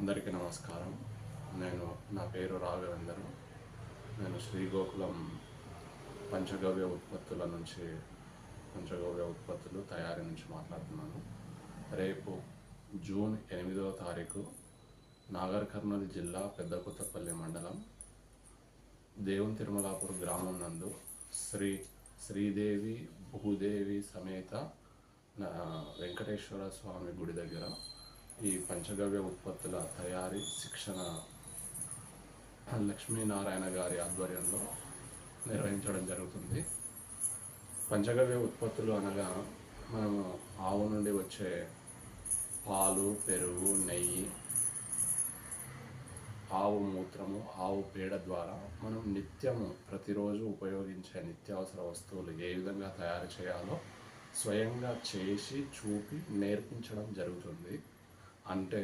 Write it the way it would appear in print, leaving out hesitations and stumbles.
అందరికీ నమస్కారం. నా పేరు రాఘవేందర్. నేను శ్రీగోకులం పంచగవ్య ఉత్పత్తులు తయారీ నుంచి మాట్లాడుతున్నాను. రేపు జూన్ 8వ తారీఖు నాగర్ కర్నూలు జిల్లా పెద్దకొత్తపల్లి మండలం దేవుని తిరుమలాపూర్ గ్రామం నందు శ్రీదేవి భూదేవి సమేత వెంకటేశ్వర స్వామి గుడి దగ్గర ఈ పంచగవ్య ఉత్పత్తుల తయారీ శిక్షణ లక్ష్మీనారాయణ గారి ఆధ్వర్యంలో నిర్వహించడం జరుగుతుంది. పంచగవ్య ఉత్పత్తులు అనగా మనము ఆవు నుండి వచ్చే పాలు, పెరుగు, నెయ్యి, ఆవు మూత్రము, ఆవు పేడ ద్వారా మనం నిత్యము ప్రతిరోజు ఉపయోగించే నిత్యావసర వస్తువులు ఏ విధంగా తయారు చేయాలో స్వయంగా చేసి చూపి నేర్పించడం జరుగుతుంది. అంటే